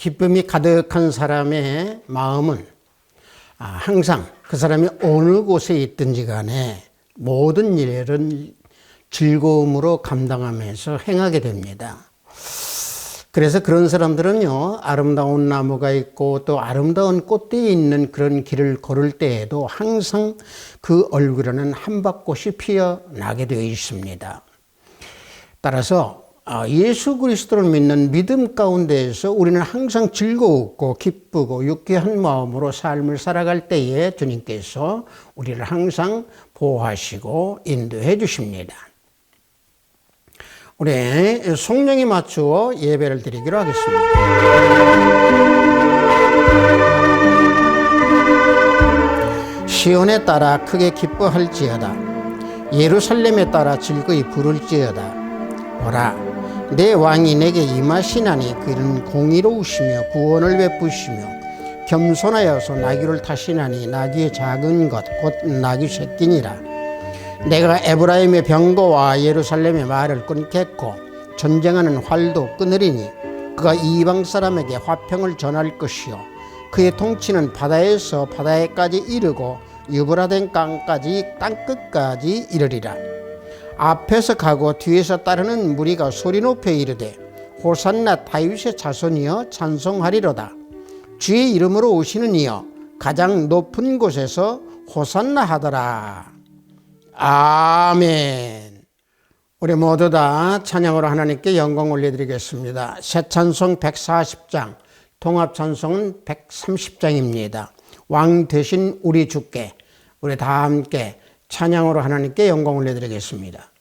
기쁨이 가득한 사람의 마음은 항상 그 사람이 어느 곳에 있든지 간에 모든 일은 즐거움으로 감당하면서 행하게 됩니다. 그래서 그런 사람들은요, 아름다운 나무가 있고 또 아름다운 꽃들이 있는 그런 길을 걸을 때에도 항상 그 얼굴에는 한밭꽃이 피어나게 되어 있습니다. 따라서 예수 그리스도를 믿는 믿음 가운데에서 우리는 항상 즐거웠고 기쁘고 유쾌한 마음으로 삶을 살아갈 때에 주님께서 우리를 항상 보호하시고 인도해 주십니다. 우리 성령에 맞추어 예배를 드리기로 하겠습니다. 시온에 따라 크게 기뻐할지어다. 예루살렘에 따라 즐거이 부를지어다. 보라, 내 왕이 내게 임하시나니 그는 공의로우시며 구원을 베푸시며 겸손하여서 나귀를 타시나니 나귀의 작은 것 곧 나귀 새끼니라. 내가 에브라임의 병거와 예루살렘의 말을 끊겠고 전쟁하는 활도 끊으리니 그가 이방 사람에게 화평을 전할 것이요 그의 통치는 바다에서 바다에까지 이르고 유브라덴 강까지 땅끝까지 이르리라. 앞에서 가고 뒤에서 따르는 무리가 소리 높여 이르되 호산나 다윗의 자손이여 찬송하리로다. 주의 이름으로 오시는 이여 가장 높은 곳에서 호산나 하더라. 아멘. 우리 모두 다 찬양으로 하나님께 영광 올려드리겠습니다. 새 찬송 140장, 통합 찬송은 130장입니다. 왕 되신 우리 주께 우리 다 함께 찬양으로 하나님께 영광 올려드리겠습니다.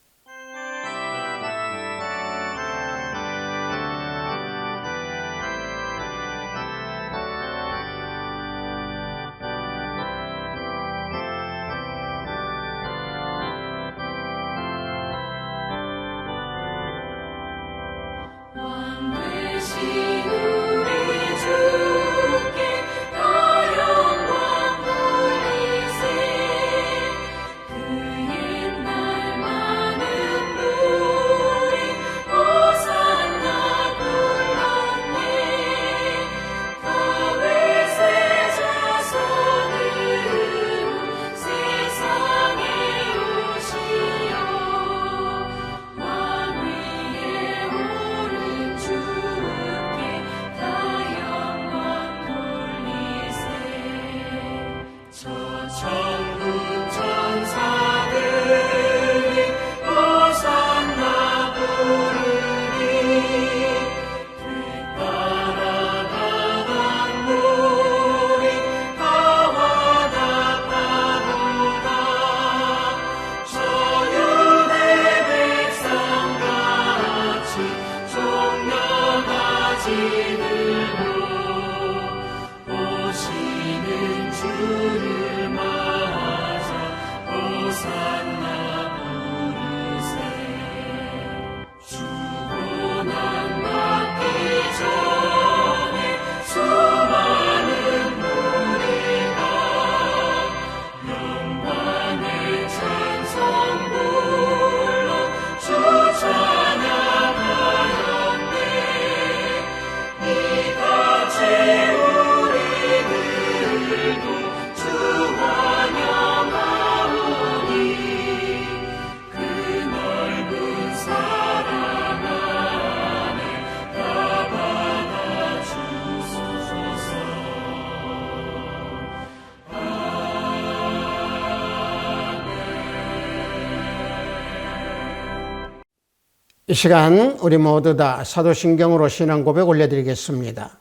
이 시간 우리 모두 다 사도신경으로 신앙 고백 올려드리겠습니다.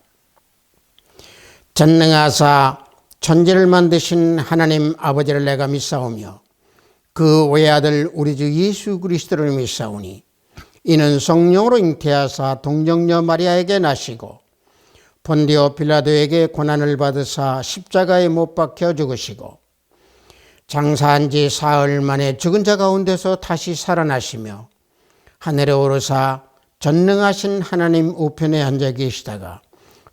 전능하사 천지를 만드신 하나님 아버지를 내가 믿사오며 그 외아들 우리 주 예수 그리스도를 믿사오니 이는 성령으로 잉태하사 동정녀 마리아에게 나시고 본디오 빌라도에게 고난을 받으사 십자가에 못 박혀 죽으시고 장사한 지 사흘 만에 죽은 자 가운데서 다시 살아나시며 하늘에 오르사 전능하신 하나님 우편에 앉아 계시다가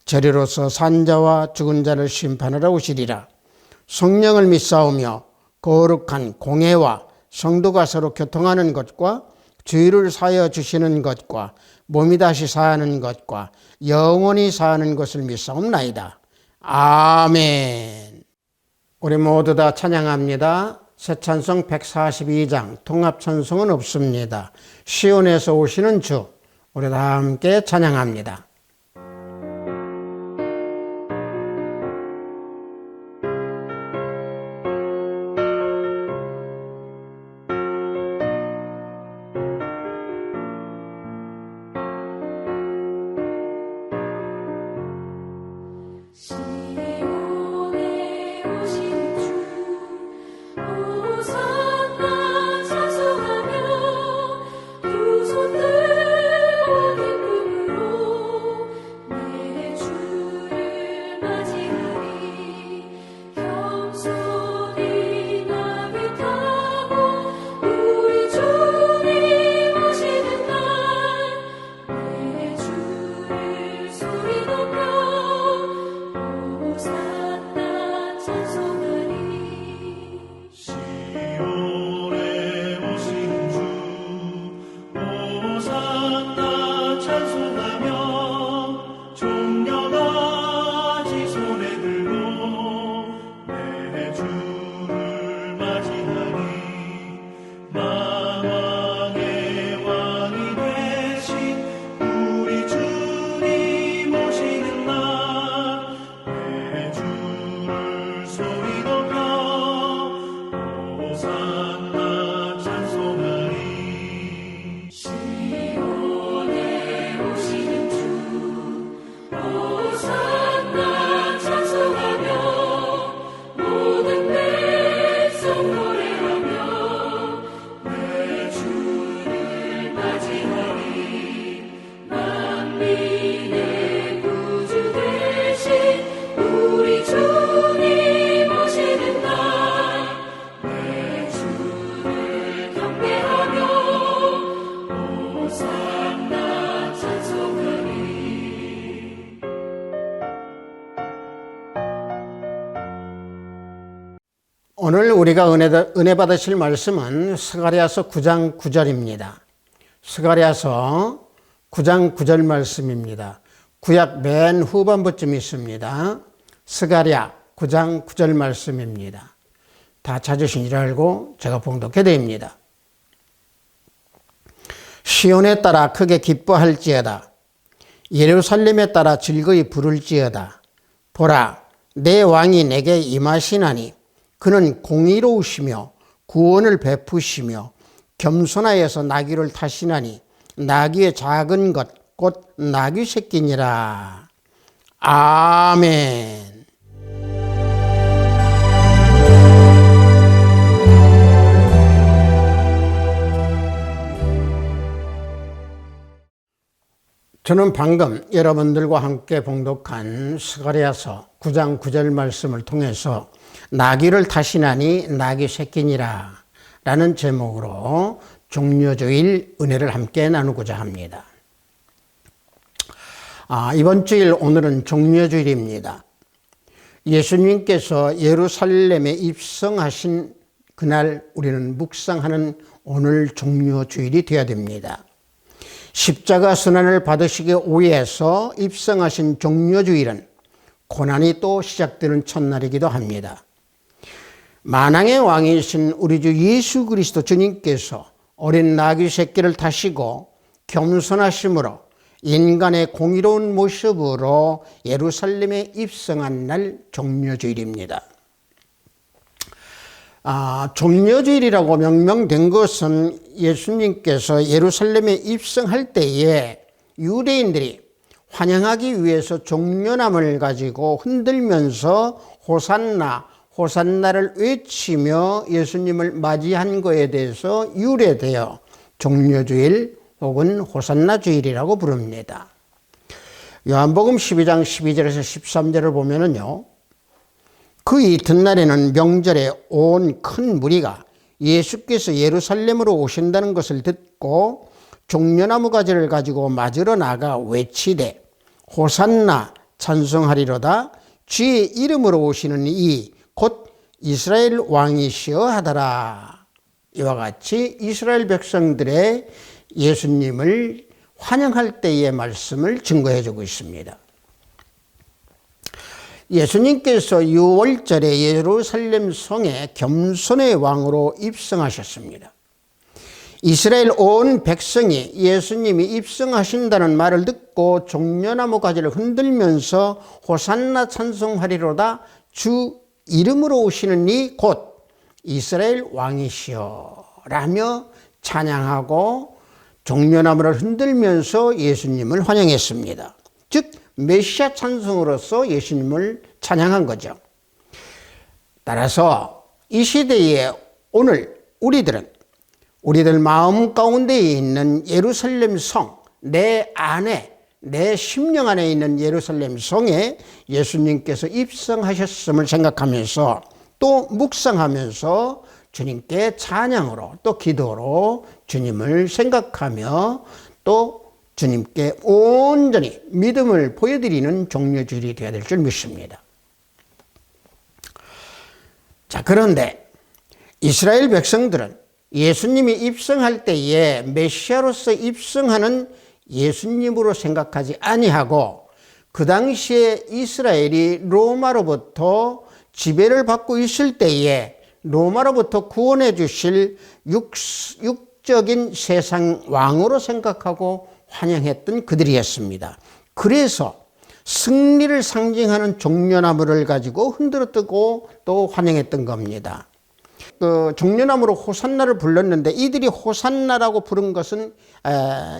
저리로서 산자와 죽은 자를 심판하러 오시리라. 성령을 믿사오며 거룩한 공회와 성도가 서로 교통하는 것과 죄를 사하여 주시는 것과 몸이 다시 사는 것과 영원히 사는 것을 믿사옵나이다. 아멘. 우리 모두 다 찬양합니다. 새 찬송 142장, 통합 찬송은 없습니다. 시온에서 오시는 주, 우리 다 함께 찬양합니다. 오늘 우리가 은혜 받으실 말씀은 스가랴서 9장 9절입니다. 스가랴서 9장 9절 말씀입니다. 구약 맨 후반부쯤 있습니다. 스가랴 9장 9절 말씀입니다. 다 찾으신 줄 알고 제가 봉독해 드립니다. 시온에 따라 크게 기뻐할지어다. 예루살렘에 따라 즐거이 부를지어다. 보라, 내 왕이 내게 임하시나니 그는 공의로우시며 구원을 베푸시며 겸손하여서 나귀를 타시나니 나귀의 작은 것 곧 나귀 새끼니라. 아멘. 저는 방금 여러분들과 함께 봉독한 스가랴서 9장 9절 말씀을 통해서 나귀를 타시나니 나귀 새끼니라 라는 제목으로 종려주일 은혜를 함께 나누고자 합니다. 이번 주일 오늘은 종려주일입니다. 예수님께서 예루살렘에 입성하신 그날 우리는 묵상하는 오늘 종려주일이 되어야 됩니다. 십자가 순환을 받으시기 위해서 입성하신 종려주일은 고난이 또 시작되는 첫날이기도 합니다. 만왕의 왕이신 우리 주 예수 그리스도 주님께서 어린 나귀 새끼를 타시고 겸손하심으로 인간의 공의로운 모습으로 예루살렘에 입성한 날 종려주일입니다. 종려주일이라고 명명된 것은 예수님께서 예루살렘에 입성할 때에 유대인들이 환영하기 위해서 종려나무를 가지고 흔들면서 호산나, 호산나를 외치며 예수님을 맞이한 것에 대해서 유래되어 종려주일 혹은 호산나 주일이라고 부릅니다. 요한복음 12장 12절에서 13절을 보면은요, 그 이튿날에는 명절에 온 큰 무리가 예수께서 예루살렘으로 오신다는 것을 듣고 종려나무 가지를 가지고 맞으러 나가 외치되 호산나 찬송하리로다. 주의 이름으로 오시는 이 곧 이스라엘 왕이시여 하더라. 이와 같이 이스라엘 백성들의 예수님을 환영할 때의 말씀을 증거해 주고 있습니다. 예수님께서 6월절에 예루살렘 성에 겸손의 왕으로 입성하셨습니다. 이스라엘 온 백성이 예수님이 입성하신다는 말을 듣고 종려나무 가지를 흔들면서 호산나 찬송하리로다, 주 이름으로 오시는 이 곧 이스라엘 왕이시여 라며 찬양하고 종려나무를 흔들면서 예수님을 환영했습니다. 즉 메시아 찬송으로서 예수님을 찬양한 거죠. 따라서 이 시대에 오늘 우리들 마음 가운데에 있는 예루살렘 성, 내 안에, 내 심령 안에 있는 예루살렘 성에 예수님께서 입성하셨음을 생각하면서 또 묵상하면서 주님께 찬양으로 또 기도로 주님을 생각하며 또 주님께 온전히 믿음을 보여드리는 종려주일이 되어야 될 줄 믿습니다. 자, 그런데 이스라엘 백성들은 예수님이 입성할 때에 메시아로서 입성하는 예수님으로 생각하지 아니하고 그 당시에 이스라엘이 로마로부터 지배를 받고 있을 때에 로마로부터 구원해 주실 육적인 세상 왕으로 생각하고 환영했던 그들이었습니다. 그래서 승리를 상징하는 종려나무를 가지고 흔들어 뜨고 또 환영했던 겁니다. 그 종려나무로 호산나를 불렀는데 이들이 호산나라고 부른 것은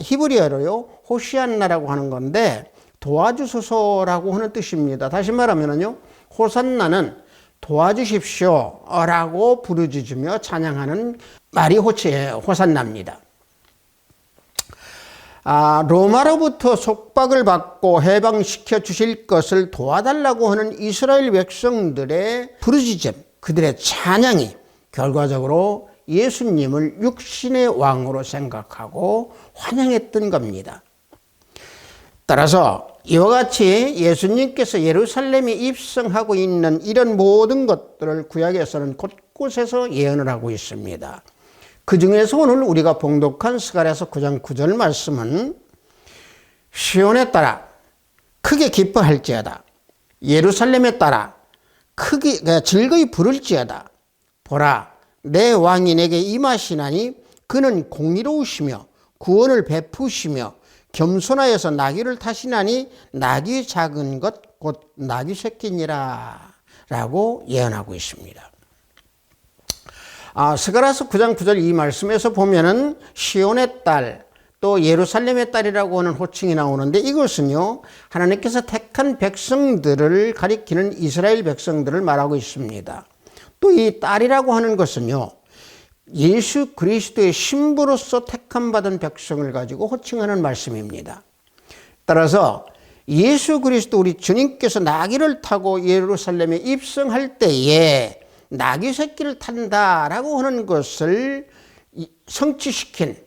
히브리어로요 호시안나라고 하는 건데 도와주소서라고 하는 뜻입니다. 다시 말하면요 호산나는 도와주십시오 라고 부르짖으며 찬양하는 말이 호산나입니다. 로마로부터 속박을 받고 해방시켜 주실 것을 도와달라고 하는 이스라엘 백성들의 부르짖음, 그들의 찬양이 결과적으로 예수님을 육신의 왕으로 생각하고 환영했던 겁니다. 따라서 이와 같이 예수님께서 예루살렘에 입성하고 있는 이런 모든 것들을 구약에서는 곳곳에서 예언을 하고 있습니다. 그 중에서 오늘 우리가 봉독한 스가랴서 9장 9절 말씀은 시온에 따라 크게 기뻐할지어다, 예루살렘에 따라 크게 즐거이 부를지어다. 보라, 내 왕이 내게 임하시나니 그는 공의로우시며 구원을 베푸시며 겸손하여서 나귀를 타시나니 나귀 작은 것 곧 나귀 새끼니라 라고 예언하고 있습니다. 스가랴서 9장 9절 이 말씀에서 보면은 시온의 딸 또 예루살렘의 딸이라고 하는 호칭이 나오는데 이것은요 하나님께서 택한 백성들을 가리키는 이스라엘 백성들을 말하고 있습니다. 또 이 딸이라고 하는 것은요 예수 그리스도의 신부로서 택함받은 백성을 가지고 호칭하는 말씀입니다. 따라서 예수 그리스도 우리 주님께서 나귀를 타고 예루살렘에 입성할 때에 나귀 새끼를 탄다라고 하는 것을 성취시킨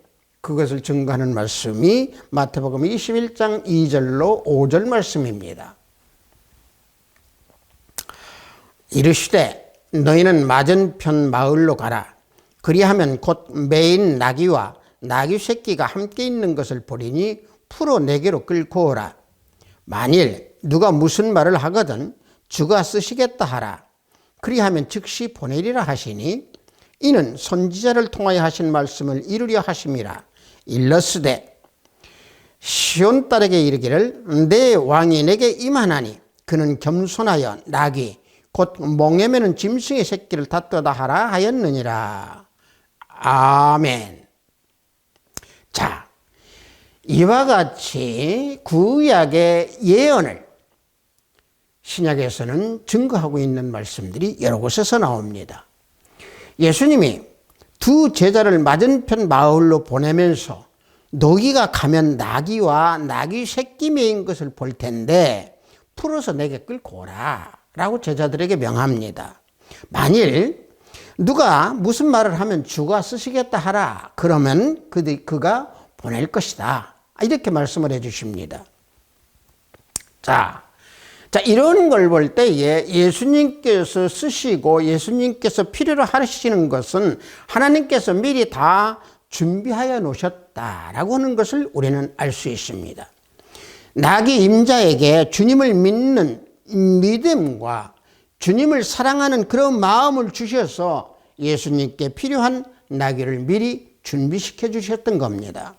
그것을 증거하는 말씀이 마태복음 21장 2절로 5절 말씀입니다. 이르시되 너희는 맞은편 마을로 가라. 그리하면 곧 매인 나귀와 나귀 새끼가 함께 있는 것을 보리니 풀어 내게로 끌고 오라. 만일 누가 무슨 말을 하거든 주가 쓰시겠다 하라. 그리하면 즉시 보내리라 하시니 이는 선지자를 통하여 하신 말씀을 이루려 하심이라. 일러스되 시온 딸에게 이르기를 내 왕이 내게 임하나니 그는 겸손하여 나귀 곧 몽에 매는 짐승의 새끼를 다투다 하라 하였느니라. 아멘. 자, 이와 같이 구약의 예언을 신약에서는 증거하고 있는 말씀들이 여러 곳에서 나옵니다. 예수님이 두 제자를 맞은편 마을로 보내면서 너희가 가면 나귀와 나귀 새끼 매인 것을 볼 텐데 풀어서 내게 끌고 오라 라고 제자들에게 명합니다. 만일 누가 무슨 말을 하면 주가 쓰시겠다 하라 그러면 그가 보낼 것이다 이렇게 말씀을 해 주십니다. 자, 이런 걸 볼 때에 예수님께서 쓰시고 예수님께서 필요로 하시는 것은 하나님께서 미리 다 준비하여 놓으셨다라고 하는 것을 우리는 알 수 있습니다. 나귀 임자에게 주님을 믿는 믿음과 주님을 사랑하는 그런 마음을 주셔서 예수님께 필요한 나귀를 미리 준비시켜 주셨던 겁니다.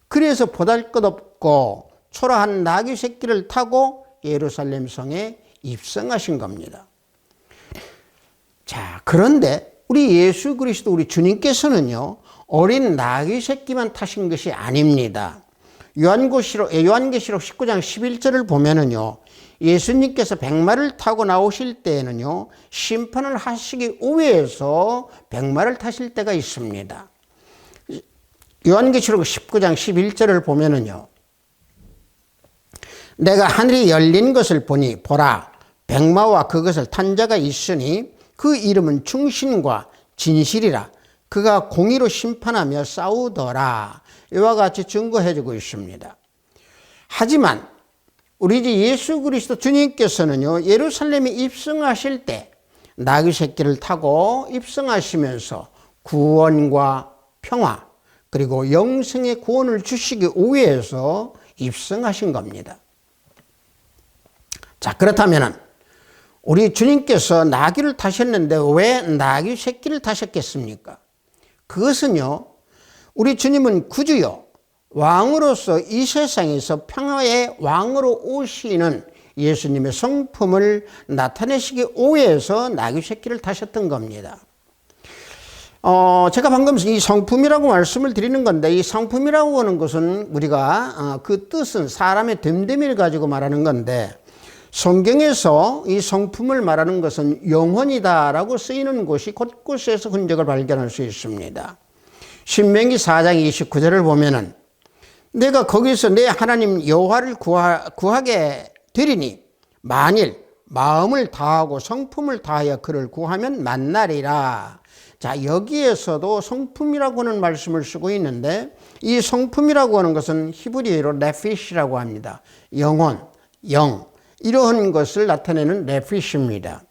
그래서 보잘것없고 초라한 나귀 새끼를 타고 예루살렘 성에 입성하신 겁니다. 자, 그런데 우리 예수 그리스도 우리 주님께서는요, 어린 나귀 새끼만 타신 것이 아닙니다. 요한계시록 19장 11절을 보면은요, 예수님께서 백마를 타고 나오실 때에는요, 심판을 하시기 위해서 백마를 타실 때가 있습니다. 요한계시록 19장 11절을 보면은요, 내가 하늘이 열린 것을 보니 보라, 백마와 그것을 탄 자가 있으니 그 이름은 충신과 진실이라. 그가 공의로 심판하며 싸우더라. 이와 같이 증거해주고 있습니다. 하지만 우리 주 예수 그리스도 주님께서는요, 예루살렘에 입성하실 때 나귀 새끼를 타고 입성하시면서 구원과 평화 그리고 영생의 구원을 주시기 위해서 입성하신 겁니다. 자, 그렇다면 우리 주님께서 나귀를 타셨는데 왜 나귀 새끼를 타셨겠습니까? 그것은요, 우리 주님은 구주요, 왕으로서 이 세상에서 평화의 왕으로 오시는 예수님의 성품을 나타내시기 위해서 나귀 새끼를 타셨던 겁니다. 제가 방금 이 성품이라고 말씀을 드리는 건데, 이 성품이라고 하는 것은 우리가 그 뜻은 사람의 됨됨이를 가지고 말하는 건데, 성경에서 이 성품을 말하는 것은 영혼이다라고 쓰이는 곳이 곳곳에서 흔적을 발견할 수 있습니다. 신명기 4장 29절을 보면은 내가 거기서 내 하나님 여호와를 구하게 되리니 만일 마음을 다하고 성품을 다하여 그를 구하면 만나리라. 자, 여기에서도 성품이라고 하는 말씀을 쓰고 있는데, 이 성품이라고 하는 것은 히브리어로 네피시라고 합니다. 영혼, 영, 이러한 것을 나타내는 네피시입니다.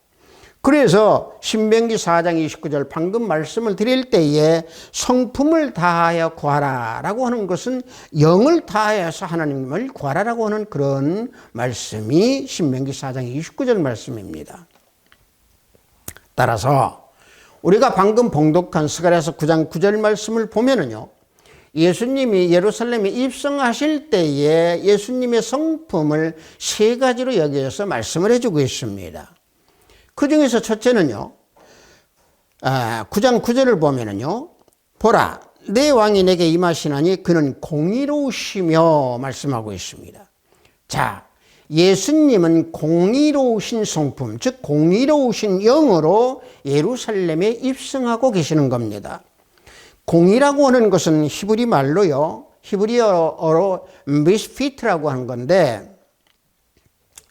그래서 신명기 4장 29절 방금 말씀을 드릴 때에 성품을 다하여 구하라 라고 하는 것은 영을 다하여서 하나님을 구하라라고 하는 그런 말씀이 신명기 4장 29절 말씀입니다. 따라서 우리가 방금 봉독한 스가랴서 9장 9절 말씀을 보면은요, 예수님이 예루살렘에 입성하실 때에 예수님의 성품을 세 가지로 여기서 말씀을 해주고 있습니다. 그 중에서 첫째는요, 9장 9절을 보면은요, 보라, 내 왕이 내게 임하시나니 그는 공의로우시며 말씀하고 있습니다. 자, 예수님은 공의로우신 성품, 즉 공의로우신 영으로 예루살렘에 입성하고 계시는 겁니다. 공의라고 하는 것은 히브리 말로요, 히브리어로 미스피트라고 하는 건데,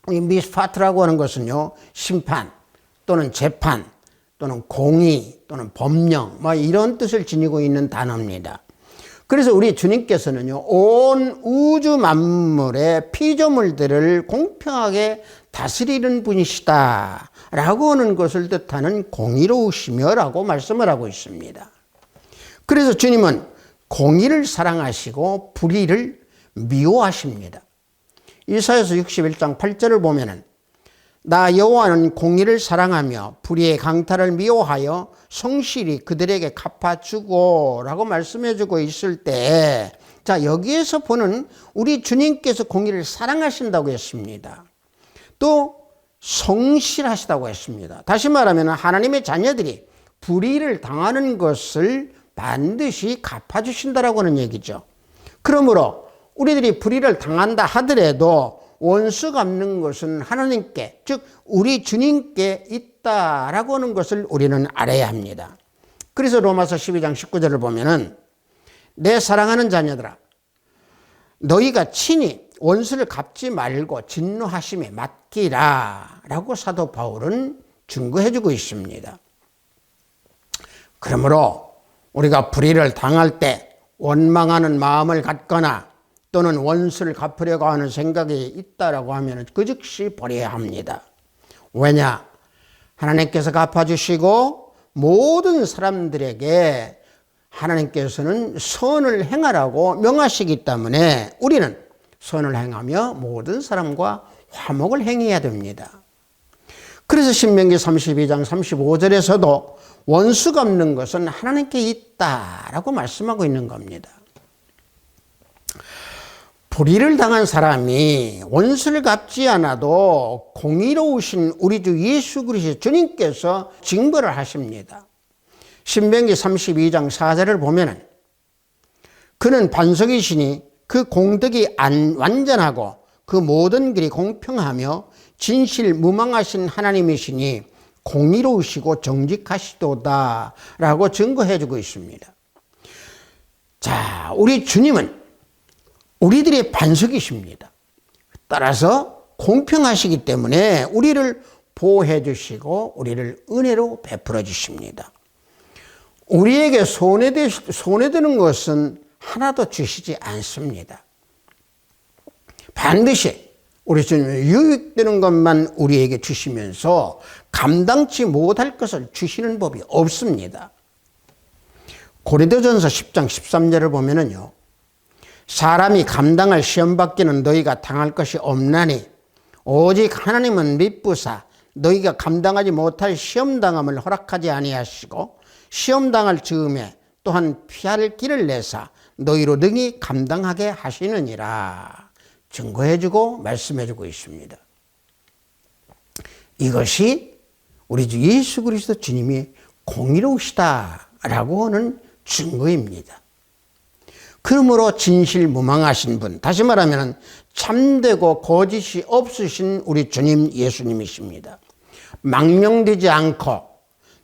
이 미스파트라고 하는 것은요, 심판 또는 재판 또는 공의 또는 법령 뭐 이런 뜻을 지니고 있는 단어입니다. 그래서 우리 주님께서는요, 온 우주 만물의 피조물들을 공평하게 다스리는 분이시다 라고 하는 것을 뜻하는 공의로우시며 라고 말씀을 하고 있습니다. 그래서 주님은 공의를 사랑하시고 불의를 미워하십니다. 이사야서 61장 8절을 보면은 나 여호와는 공의를 사랑하며 불의의 강탈을 미워하여 성실히 그들에게 갚아주고 라고 말씀해주고 있을 때, 자, 여기에서 보는 우리 주님께서 공의를 사랑하신다고 했습니다. 또 성실하시다고 했습니다. 다시 말하면 하나님의 자녀들이 불의를 당하는 것을 반드시 갚아주신다라고 하는 얘기죠. 그러므로 우리들이 불의를 당한다 하더라도 원수 갚는 것은 하나님께, 즉 우리 주님께 있다라고 하는 것을 우리는 알아야 합니다. 그래서 로마서 12장 19절을 보면은 내 사랑하는 자녀들아, 너희가 친히 원수를 갚지 말고 진노하심에 맡기라 라고 사도 바울은 증거해주고 있습니다. 그러므로 우리가 불의를 당할 때 원망하는 마음을 갖거나 또는 원수를 갚으려고 하는 생각이 있다라고 하면 그 즉시 버려야 합니다. 왜냐? 하나님께서 갚아주시고 모든 사람들에게 하나님께서는 선을 행하라고 명하시기 때문에 우리는 선을 행하며 모든 사람과 화목을 행해야 됩니다. 그래서 신명기 32장 35절에서도 원수 갚는 것은 하나님께 있다라고 말씀하고 있는 겁니다. 불의를 당한 사람이 원수를 갚지 않아도 공의로우신 우리 주 예수 그리스도 주님께서 징벌을 하십니다. 신명기 32장 4절을 보면은 그는 반석이시니 그 공덕이 완전하고 그 모든 길이 공평하며 진실 무망하신 하나님이시니 공의로우시고 정직하시도다 라고 증거해 주고 있습니다. 자, 우리 주님은 우리들의 반석이십니다. 따라서 공평하시기 때문에 우리를 보호해 주시고 우리를 은혜로 베풀어 주십니다. 우리에게 손해되는 것은 하나도 주시지 않습니다. 반드시 우리 주님은 유익되는 것만 우리에게 주시면서 감당치 못할 것을 주시는 법이 없습니다. 고린도전서 10장 13절을 보면은요, 사람이 감당할 시험 받기는 너희가 당할 것이 없나니 오직 하나님은 미쁘사 너희가 감당하지 못할 시험당함을 허락하지 아니하시고 시험당할 즈음에 또한 피할 길을 내사 너희로 능히 감당하게 하시느니라 증거해주고 말씀해주고 있습니다. 이것이 우리 주 예수 그리스도 주님이 공의로우시다라고 하는 증거입니다. 그러므로 진실무망하신 분, 다시 말하면 참되고 거짓이 없으신 우리 주님 예수님이십니다. 망령되지 않고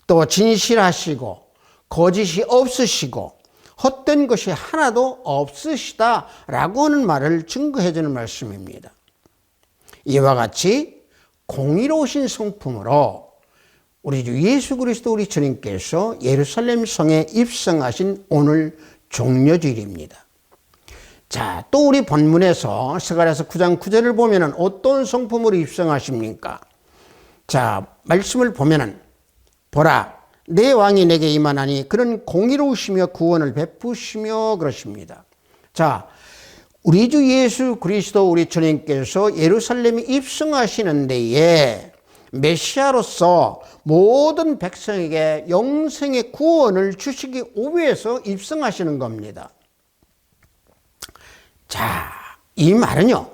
또 진실하시고 거짓이 없으시고 헛된 것이 하나도 없으시다라고 하는 말을 증거해 주는 말씀입니다. 이와 같이 공의로우신 성품으로 우리 주 예수 그리스도 우리 주님께서 예루살렘 성에 입성하신 오늘 종려주일입니다. 자, 또 우리 본문에서 스가랴서 9장 9절을 보면은 어떤 성품으로 입성하십니까? 자, 말씀을 보면은 보라 내 왕이 내게 임하나니 그는 공의로우시며 구원을 베푸시며 그러십니다. 자, 우리 주 예수 그리스도 우리 주님께서 예루살렘에 입성하시는 데에 메시아로서 모든 백성에게 영생의 구원을 주시기 위해서 입성하시는 겁니다. 자, 이 말은요,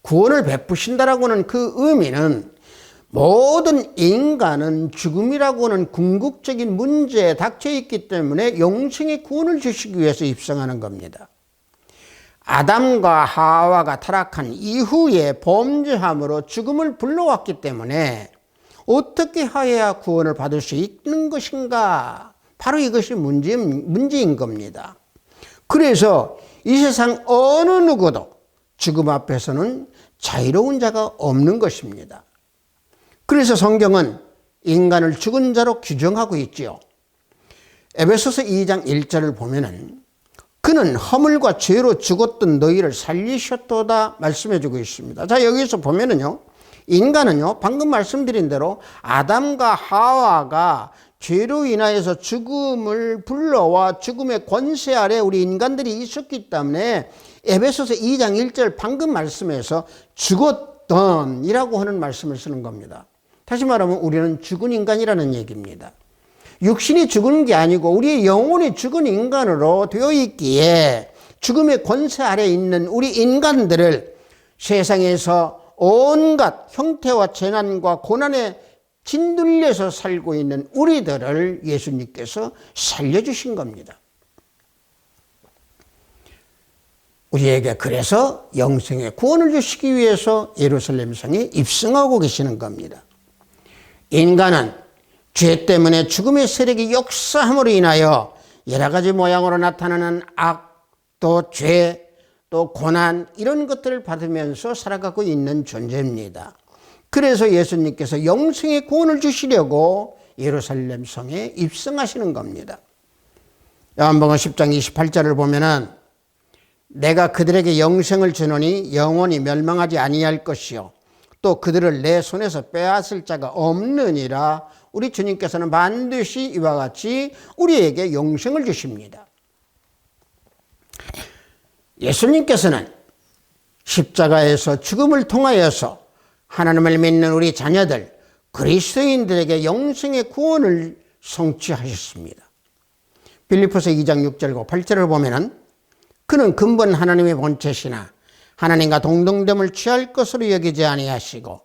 구원을 베푸신다라고 하는 그 의미는 모든 인간은 죽음이라고 하는 궁극적인 문제에 닥쳐 있기 때문에 영생의 구원을 주시기 위해서 입성하는 겁니다. 아담과 하와가 타락한 이후에 범죄함으로 죽음을 불러왔기 때문에 어떻게 하여야 구원을 받을 수 있는 것인가? 바로 이것이 문제인 겁니다. 그래서 이 세상 어느 누구도 죽음 앞에서는 자유로운 자가 없는 것입니다. 그래서 성경은 인간을 죽은 자로 규정하고 있지요. 에베소서 2장 1절을 보면은 그는 허물과 죄로 죽었던 너희를 살리셨도다 말씀해주고 있습니다. 자, 여기서 보면은요, 인간은요, 방금 말씀드린 대로 아담과 하와가 죄로 인하여서 죽음을 불러와 죽음의 권세 아래 우리 인간들이 있었기 때문에 에베소서 2장 1절 방금 말씀에서 죽었던 이라고 하는 말씀을 쓰는 겁니다. 다시 말하면 우리는 죽은 인간이라는 얘기입니다. 육신이 죽은 게 아니고 우리의 영혼이 죽은 인간으로 되어 있기에 죽음의 권세 아래 있는 우리 인간들을 세상에서 온갖 형태와 재난과 고난에 짓눌려서 살고 있는 우리들을 예수님께서 살려주신 겁니다. 우리에게 그래서 영생의 구원을 주시기 위해서 예루살렘 성에 입성하고 계시는 겁니다. 인간은 죄 때문에 죽음의 세력이 역사함으로 인하여 여러 가지 모양으로 나타나는 악, 또 죄, 또 고난 이런 것들을 받으면서 살아가고 있는 존재입니다. 그래서 예수님께서 영생의 구원을 주시려고 예루살렘 성에 입성하시는 겁니다. 요한복음 10장 28절을 보면은 내가 그들에게 영생을 주노니 영원히 멸망하지 아니할 것이요 또 그들을 내 손에서 빼앗을 자가 없느니라. 우리 주님께서는 반드시 이와 같이 우리에게 영생을 주십니다. 예수님께서는 십자가에서 죽음을 통하여서 하나님을 믿는 우리 자녀들, 그리스도인들에게 영생의 구원을 성취하셨습니다. 빌립보서 2장 6절과 8절을 보면은 그는 근본 하나님의 본체시나 하나님과 동등됨을 취할 것으로 여기지 아니하시고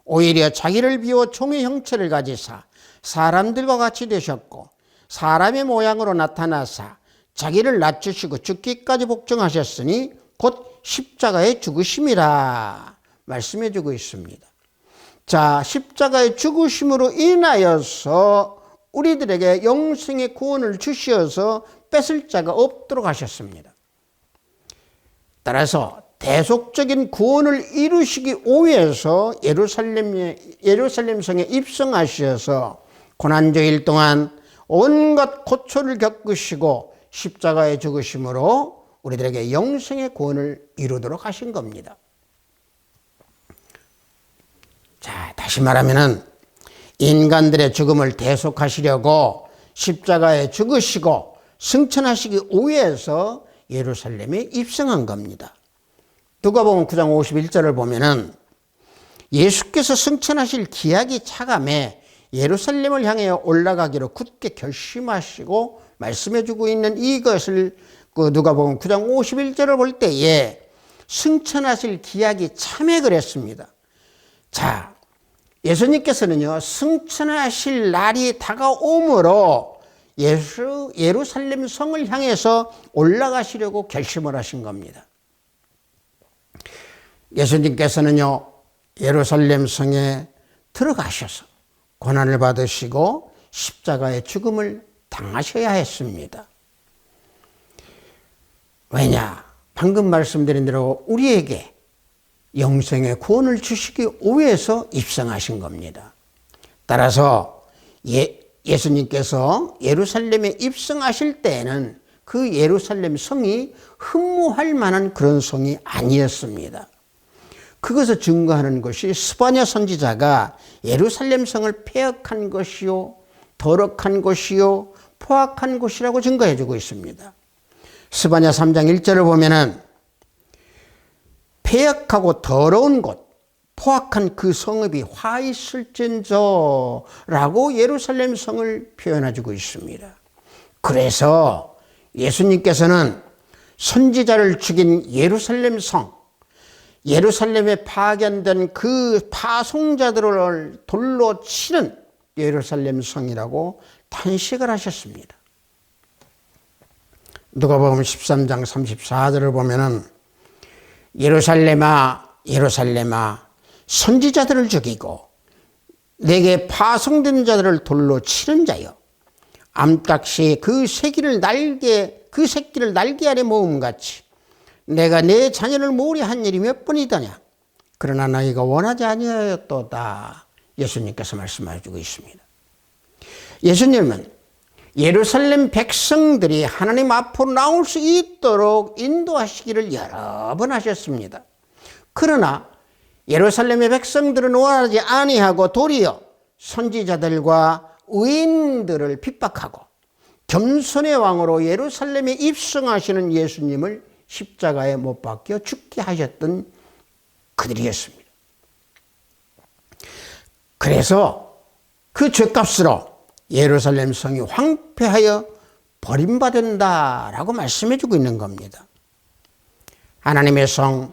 오히려 자기를 비워 종의 형체를 가지사 사람들과 같이 되셨고 사람의 모양으로 나타나사 자기를 낮추시고 죽기까지 복종하셨으니 곧 십자가에 죽으심이라 말씀해 주고 있습니다. 자, 십자가의 죽으심으로 인하여서 우리들에게 영생의 구원을 주시어서 뺏을 자가 없도록 하셨습니다. 따라서 대속적인 구원을 이루시기 위해서 예루살렘 성에 입성하셔서 고난주일 동안 온갖 고초를 겪으시고 십자가에 죽으심으로 우리들에게 영생의 구원을 이루도록 하신 겁니다. 자, 다시 말하면은 인간들의 죽음을 대속하시려고 십자가에 죽으시고 승천하시기 위해서 예루살렘에 입성한 겁니다. 누가복음 9장 51절을 보면은 예수께서 승천하실 기약이 차감해 예루살렘을 향해 올라가기로 굳게 결심하시고 말씀해 주고 있는 이것을 누가복음 9장 51절을 볼 때에 승천하실 기약이 참에 그랬습니다. 자, 예수님께서는요, 승천하실 날이 다가오므로 예루살렘 성을 향해서 올라가시려고 결심을 하신 겁니다. 예수님께서는요, 예루살렘 성에 들어가셔서 고난을 받으시고 십자가의 죽음을 당하셔야 했습니다. 왜냐? 방금 말씀드린 대로 우리에게 영생의 구원을 주시기 위해서 입성하신 겁니다. 따라서 예수님께서 예루살렘에 입성하실 때에는 그 예루살렘 성이 흠모할 만한 그런 성이 아니었습니다. 그것을 증거하는 것이 스바냐 선지자가 예루살렘 성을 폐역한 것이요, 더럽한 것이요, 포악한 곳이라고 증거해 주고 있습니다. 스바냐 3장 1절을 보면은 폐역하고 더러운 곳, 포악한 그 성읍이 화 있을진저 라고 예루살렘 성을 표현해 주고 있습니다. 그래서 예수님께서는 선지자를 죽인 예루살렘 성, 예루살렘에 파견된 그 파송자들을 돌로 치는 예루살렘 성이라고 탄식을 하셨습니다. 누가복음 13장 34절을 보면은 예루살렘아 예루살렘아 선지자들을 죽이고 내게 파송된 자들을 돌로 치는 자여 암탉이 그 새끼를 날개 아래 모음같이 내가 내 자녀를 모리한 일이 몇 번이더냐 그러나 너희가 원하지 아니하였도다. 예수님께서 말씀해 주고 있습니다. 예수님은 예루살렘 백성들이 하나님 앞으로 나올 수 있도록 인도하시기를 여러 번 하셨습니다. 그러나 예루살렘의 백성들은 원하지 아니하고 도리어 선지자들과 의인들을 핍박하고 겸손의 왕으로 예루살렘에 입성하시는 예수님을 십자가에 못 박혀 죽게 하셨던 그들이었습니다. 그래서 그 죄값으로 예루살렘 성이 황폐하여 버림받는다라고 말씀해 주고 있는 겁니다. 하나님의 성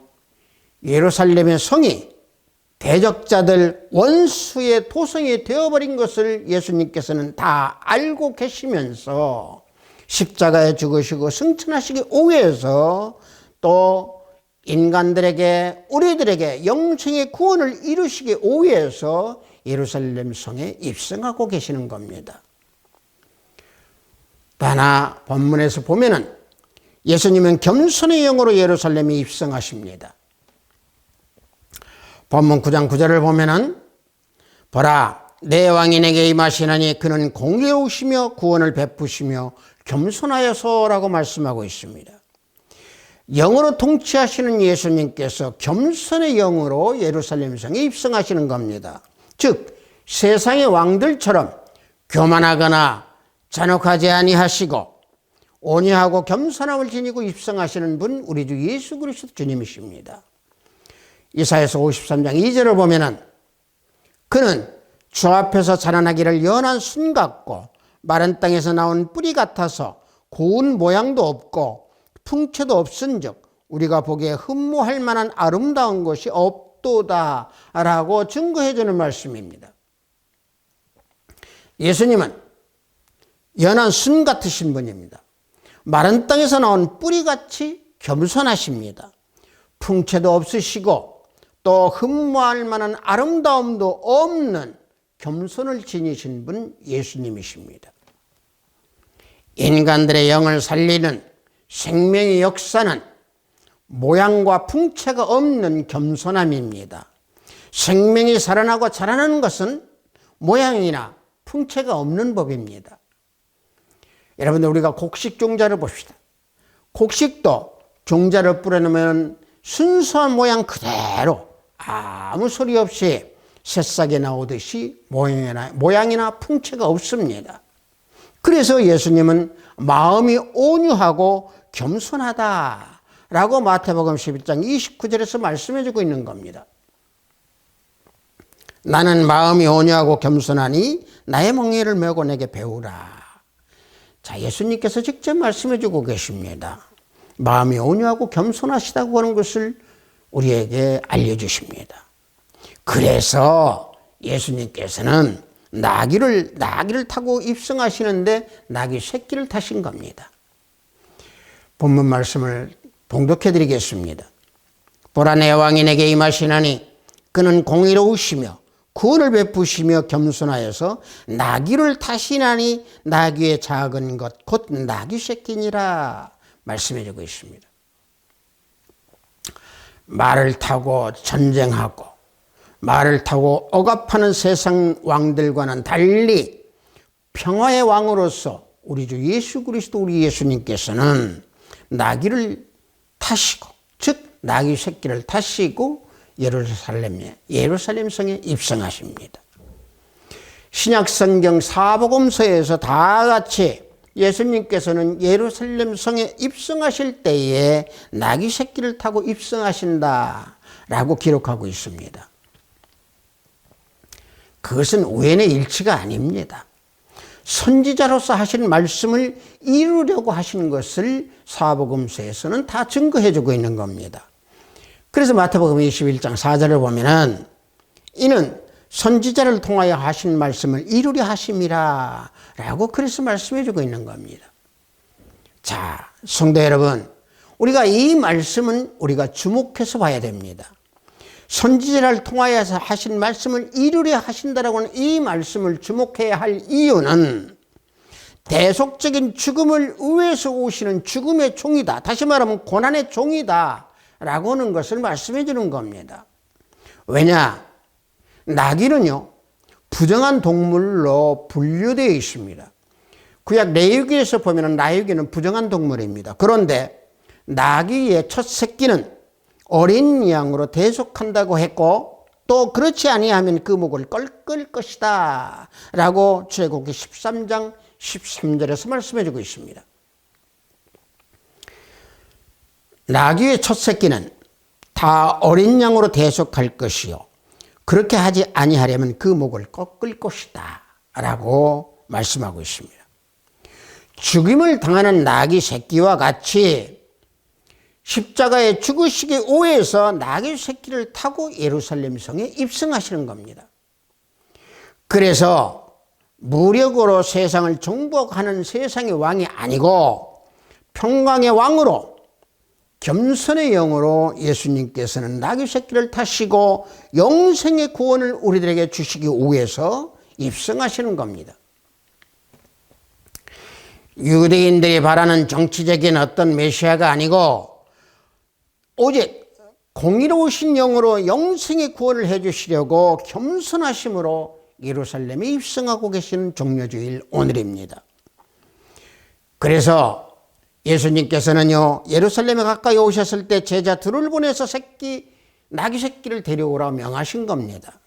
예루살렘의 성이 대적자들 원수의 도성이 되어버린 것을 예수님께서는 다 알고 계시면서 십자가에 죽으시고 승천하시기 위해서 또 인간들에게 우리들에게 영생의 구원을 이루시기 위해서 예루살렘 성에 입성하고 계시는 겁니다. 또 하나 본문에서 보면은 예수님은 겸손의 영으로 예루살렘에 입성하십니다. 본문 9장 9절을 보면은 보라 내 왕이 내게 임하시나니 그는 공의로우시며 구원을 베푸시며 겸손하여서라고 말씀하고 있습니다. 영으로 통치하시는 예수님께서 겸손의 영으로 예루살렘 성에 입성하시는 겁니다. 즉 세상의 왕들처럼 교만하거나 잔혹하지 아니하시고 온유하고 겸손함을 지니고 입성하시는 분, 우리 주 예수 그리스도 주님이십니다. 이사야서 53장 2절을 보면은 그는 주 앞에서 자라나기를 연한 순 같고 마른 땅에서 나온 뿌리 같아서 고운 모양도 없고 풍채도 없은즉 우리가 보기에 흠모할 만한 아름다운 것이 없도다 라고 증거해 주는 말씀입니다. 예수님은 연한 순 같으신 분입니다. 마른 땅에서 나온 뿌리같이 겸손하십니다. 풍채도 없으시고 또 흠모할 만한 아름다움도 없는 겸손을 지니신 분 예수님이십니다. 인간들의 영을 살리는 생명의 역사는 모양과 풍채가 없는 겸손함입니다. 생명이 살아나고 자라나는 것은 모양이나 풍채가 없는 법입니다. 여러분들, 우리가 곡식 종자를 봅시다. 곡식도 종자를 뿌려놓으면 순수한 모양 그대로 아무 소리 없이 새싹이 나오듯이 모양이나 풍채가 없습니다. 그래서 예수님은 마음이 온유하고 겸손하다라고 마태복음 11장 29절에서 말씀해 주고 있는 겁니다. 나는 마음이 온유하고 겸손하니 나의 멍에를 메고 내게 배우라. 자, 예수님께서 직접 말씀해 주고 계십니다. 마음이 온유하고 겸손하시다고 하는 것을 우리에게 알려주십니다. 그래서 예수님께서는 나귀를 타고 입성하시는데 나귀 새끼를 타신 겁니다. 본문 말씀을 봉독해 드리겠습니다. 보라, 내 왕이 내게 임하시나니 그는 공의로우시며 구원을 베푸시며 겸손하여서 나귀를 타시나니 나귀의 작은 것 곧 나귀 새끼니라 말씀해 주고 있습니다. 말을 타고 전쟁하고 말을 타고 억압하는 세상 왕들과는 달리 평화의 왕으로서 우리 주 예수 그리스도 우리 예수님께서는 나귀를 타시고, 즉 나귀 새끼를 타시고 예루살렘 성에 입성하십니다. 신약성경 사복음서에서 다 같이 예수님께서는 예루살렘 성에 입성하실 때에 나귀 새끼를 타고 입성하신다라고 기록하고 있습니다. 그것은 우연의 일치가 아닙니다. 선지자로서 하신 말씀을 이루려고 하신 것을 사복음서에서는 다 증거해 주고 있는 겁니다. 그래서 마태복음 21장 4절을 보면은 이는 선지자를 통하여 하신 말씀을 이루려 하심이라 라고 그래서 말씀해 주고 있는 겁니다. 자, 성도 여러분, 우리가 이 말씀은 우리가 주목해서 봐야 됩니다. 선지자를 통하여서 하신 말씀을 이루려 하신다라고 하는 이 말씀을 주목해야 할 이유는 대속적인 죽음을 위해서 오시는 죽음의 종이다, 다시 말하면 고난의 종이다 라고 하는 것을 말씀해 주는 겁니다. 왜냐? 나귀는요, 부정한 동물로 분류되어 있습니다. 구약 레위기에서 보면 나귀는 부정한 동물입니다. 그런데 나귀의 첫 새끼는 어린 양으로 대속한다고 했고, 또 그렇지 아니하면 그 목을 꺾을 것이다 라고 출애굽기 13장 13절에서 말씀해 주고 있습니다. 나귀의 첫 새끼는 다 어린 양으로 대속할 것이요, 그렇게 하지 아니하려면 그 목을 꺾을 것이다 라고 말씀하고 있습니다. 죽임을 당하는 나귀 새끼와 같이 십자가에 죽으시기 위해서 나귀 새끼를 타고 예루살렘 성에 입성하시는 겁니다. 그래서 무력으로 세상을 정복하는 세상의 왕이 아니고 평강의 왕으로 겸손의 영으로 예수님께서는 나귀 새끼를 타시고 영생의 구원을 우리들에게 주시기 위해서 입성하시는 겁니다. 유대인들이 바라는 정치적인 어떤 메시아가 아니고 오직 공의로우신 영으로 영생의 구원을 해주시려고 겸손하심으로 예루살렘에 입성하고 계시는 종려주일 오늘입니다. 그래서 예수님께서는요, 예루살렘에 가까이 오셨을 때 제자 둘을 보내서 나귀 새끼를 데려오라 명하신 겁니다.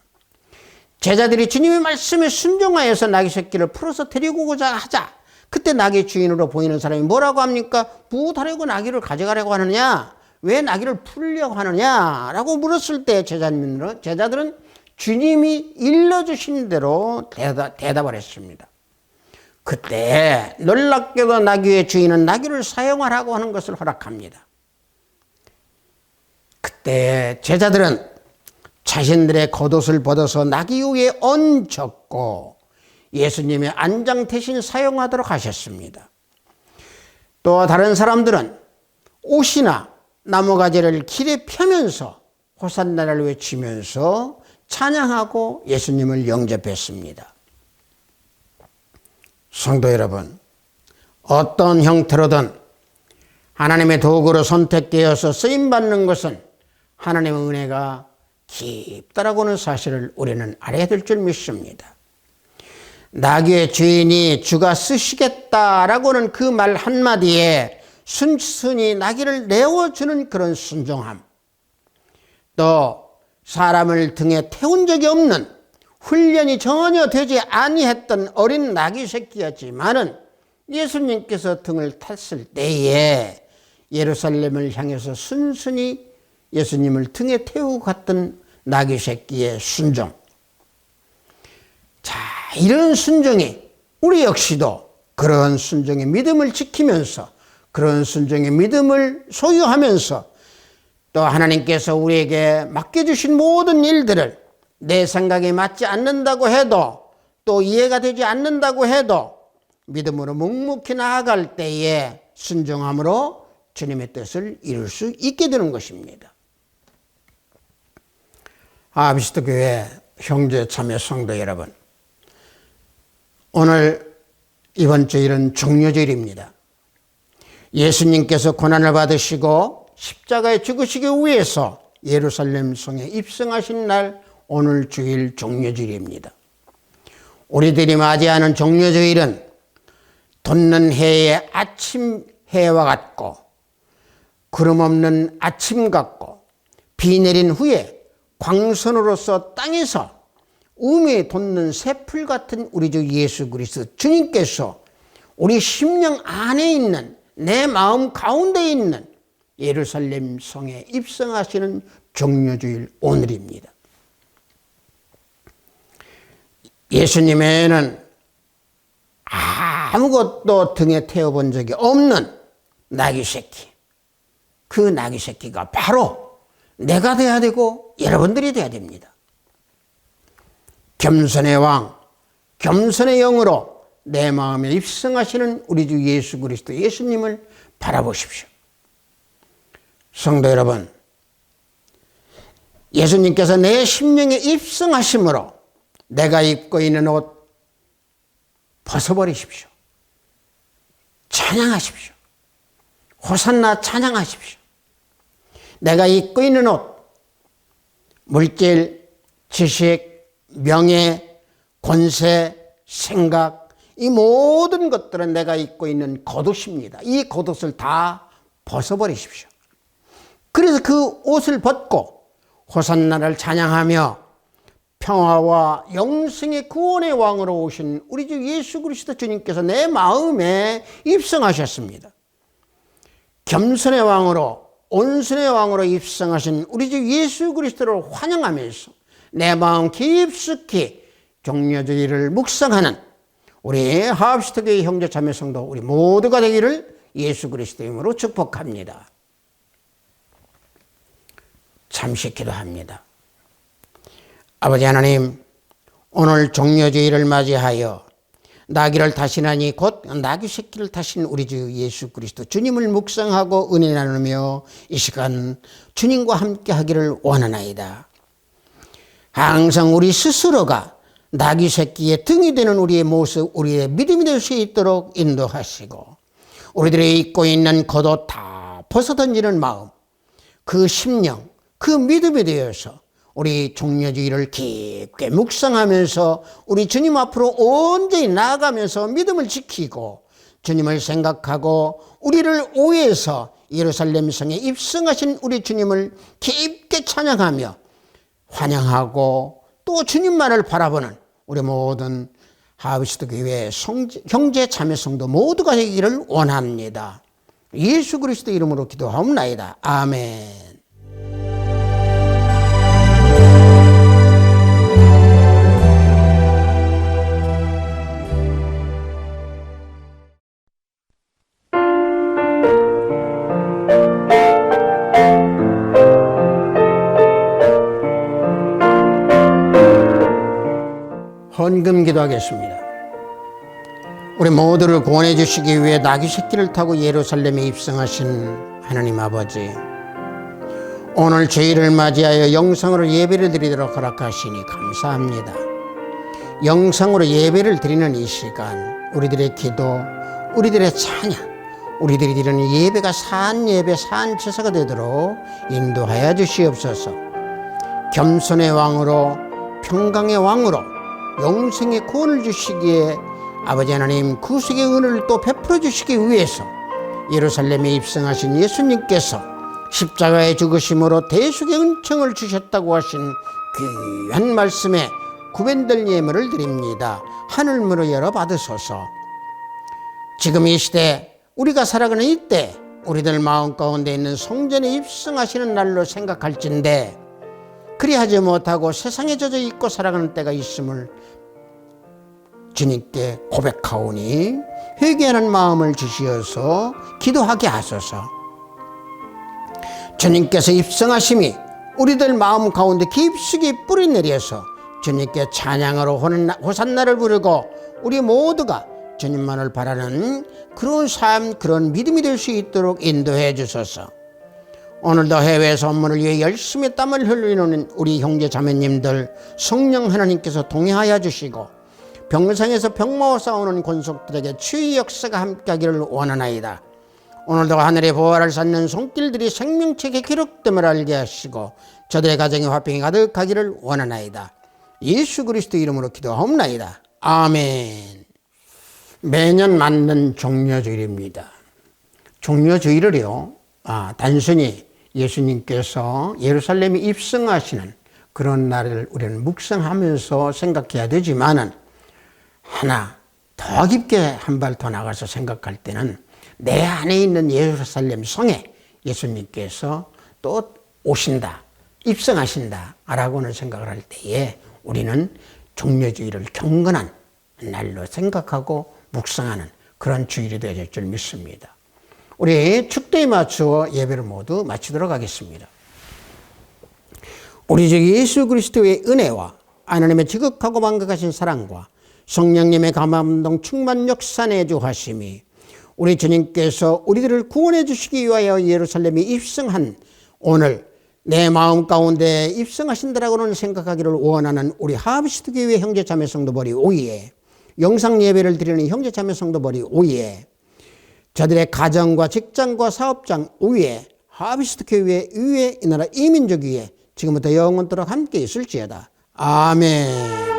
제자들이 주님의 말씀에 순종하여서 나귀 새끼를 풀어서 데리고 오고자 하자. 그때 나귀 주인으로 보이는 사람이 뭐라고 합니까? 부다려고 나귀를 가져가려고 하느냐? 왜 나귀를 풀려고 하느냐? 라고 물었을 때 제자들은 주님이 일러주신 대로 대답을 했습니다. 그때 놀랍게도 나귀의 주인은 나귀를 사용하라고 하는 것을 허락합니다. 그때 제자들은 자신들의 겉옷을 벗어서 나귀 위에 얹었고 예수님의 안장 대신 사용하도록 하셨습니다. 또 다른 사람들은 옷이나 나무가지를 길에 펴면서 호산나를 외치면서 찬양하고 예수님을 영접했습니다. 성도 여러분, 어떤 형태로든 하나님의 도구로 선택되어서 쓰임받는 것은 하나님의 은혜가 깊다라고 하는 사실을 우리는 알아야 될 줄 믿습니다. 나귀의 주인이 주가 쓰시겠다라고 하는 그 말 한마디에 순순히 나귀를 내어주는 그런 순종함, 또 사람을 등에 태운 적이 없는 훈련이 전혀 되지 아니했던 어린 나귀 새끼였지만은 예수님께서 등을 탔을 때에 예루살렘을 향해서 순순히 예수님을 등에 태우고 갔던 나귀 새끼의 순종. 자, 이런 순종이 우리 역시도 그런 순종의 믿음을 지키면서 그런 순종의 믿음을 소유하면서 또 하나님께서 우리에게 맡겨주신 모든 일들을 내 생각에 맞지 않는다고 해도 또 이해가 되지 않는다고 해도 믿음으로 묵묵히 나아갈 때에 순종함으로 주님의 뜻을 이룰 수 있게 되는 것입니다. 아비스트 교회 형제 자매 성도 여러분, 오늘 이번 주일은 종려주일입니다. 예수님께서 고난을 받으시고 십자가에 죽으시기 위해서 예루살렘 성에 입성하신 날, 오늘 주일 종려주일입니다. 우리들이 맞이하는 종려주일은 돋는 해의 아침 해와 같고 구름 없는 아침 같고 비 내린 후에 광선으로서 땅에서 우미에 돋는 새풀 같은 우리 주 예수 그리스도 주님께서 우리 심령 안에 있는 내 마음 가운데 있는 예루살렘 성에 입성하시는 종려주일 오늘입니다. 예수님에는 아무것도 등에 태워본 적이 없는 나귀 새끼, 그 나귀 새끼가 바로 내가 돼야 되고 여러분들이 돼야 됩니다. 겸손의 왕, 겸손의 영으로 내 마음에 입성하시는 우리 주 예수 그리스도 예수님을 바라보십시오. 성도 여러분, 예수님께서 내 심령에 입성하심으로 내가 입고 있는 옷 벗어버리십시오. 찬양하십시오. 호산나 찬양하십시오. 내가 입고 있는 옷, 물질, 지식, 명예, 권세, 생각, 이 모든 것들은 내가 입고 있는 겉옷입니다. 이 겉옷을 다 벗어버리십시오. 그래서 그 옷을 벗고 호산나를 찬양하며 평화와 영생의 구원의 왕으로 오신 우리 주 예수 그리스도 주님께서 내 마음에 입성하셨습니다. 겸손의 왕으로, 온순의 왕으로 입성하신 우리 주 예수 그리스도를 환영하면서 내 마음 깊숙이 종려주의를 묵상하는 우리 하합스트교회 형제 자매 성도 우리 모두가 되기를 예수 그리스도 이름으로 축복합니다. 잠시 기도합니다. 아버지 하나님, 오늘 종려주의를 맞이하여 나귀를 타시나니 곧 나귀 새끼를 타신 우리 주 예수 그리스도 주님을 묵상하고 은혜 나누며 이 시간 주님과 함께 하기를 원하나이다. 항상 우리 스스로가 나귀 새끼의 등이 되는 우리의 모습, 우리의 믿음이 될 수 있도록 인도하시고 우리들이 입고 있는 겉옷 다 벗어던지는 마음, 그 심령, 그 믿음이 되어서 우리 종려주의를 깊게 묵상하면서 우리 주님 앞으로 온전히 나아가면서 믿음을 지키고 주님을 생각하고 우리를 오해해서 예루살렘 성에 입성하신 우리 주님을 깊게 찬양하며 환영하고 또 주님만을 바라보는 우리 모든 하브시드 교회 형제 자매 성도 모두가 되기를 원합니다. 예수 그리스도 이름으로 기도하옵나이다. 아멘. 헌금 기도하겠습니다. 우리 모두를 구원해 주시기 위해 나귀 새끼를 타고 예루살렘에 입성하신 하나님 아버지, 오늘 주일을 맞이하여 영상으로 예배를 드리도록 허락하시니 감사합니다. 영상으로 예배를 드리는 이 시간, 우리들의 기도, 우리들의 찬양, 우리들이 드리는 예배가 산 예배, 산 제사가 되도록 인도하여 주시옵소서. 겸손의 왕으로, 평강의 왕으로 영생의 구원을 주시기에 아버지 하나님 구속의 은혜를 또 베풀어 주시기 위해서 예루살렘에 입성하신 예수님께서 십자가의 죽으심으로 대속의 은총을 주셨다고 하신 귀한 말씀에 구변될 예물을 드립니다. 하늘문을 열어 받으소서. 지금 이 시대, 우리가 살아가는 이때 우리들 마음 가운데 있는 성전에 입성하시는 날로 생각할진데 그리하지 못하고 세상에 젖어 있고 살아가는 때가 있음을 주님께 고백하오니 회개하는 마음을 주시어서 기도하게 하소서. 주님께서 입성하심이 우리들 마음 가운데 깊숙이 뿌리내려서 주님께 찬양으로 호산나를 부르고 우리 모두가 주님만을 바라는 그런 삶, 그런 믿음이 될 수 있도록 인도해 주소서. 오늘도 해외 선물을 위해 열심히 땀을 흘리는 우리 형제 자매님들 성령 하나님께서 동행하여 주시고 병상에서 병마와 싸우는 권속들에게 치유의 역사가 함께하기를 원하나이다. 오늘도 하늘의 보화를 쌓는 손길들이 생명책에 기록됨을 알게 하시고 저들의 가정에 화평이 가득하기를 원하나이다. 예수 그리스도 이름으로 기도하옵나이다. 아멘. 매년 맞는 종려주일입니다. 종려주일을요, 단순히 예수님께서 예루살렘에 입성하시는 그런 날을 우리는 묵상하면서 생각해야 되지만은 하나 더 깊게 한 발 더 나가서 생각할 때는 내 안에 있는 예루살렘 성에 예수님께서 또 오신다, 입성하신다 라고는 생각을 할 때에 우리는 종려주일을 경건한 날로 생각하고 묵상하는 그런 주일이 되어질 줄 믿습니다. 우리 축도에 맞추어 예배를 모두 마치도록 하겠습니다. 우리 주 예수 그리스도의 은혜와 하나님의 지극하고 만극하신 사랑과 성령님의 감동 충만 역사 내주하심이 우리 주님께서 우리들을 구원해 주시기 위하여 예루살렘에 입성한 오늘 내 마음 가운데 입성하신다라고는 생각하기를 원하는 우리 하브시드 교회 형제 자매 성도들이 오이에 영상 예배를 드리는 형제 자매 성도들이 오이에 저들의 가정과 직장과 사업장 위에 하브시드 교회 위에 이 나라 이민족 위에 지금부터 영원토록 함께 있을지어다. 아멘.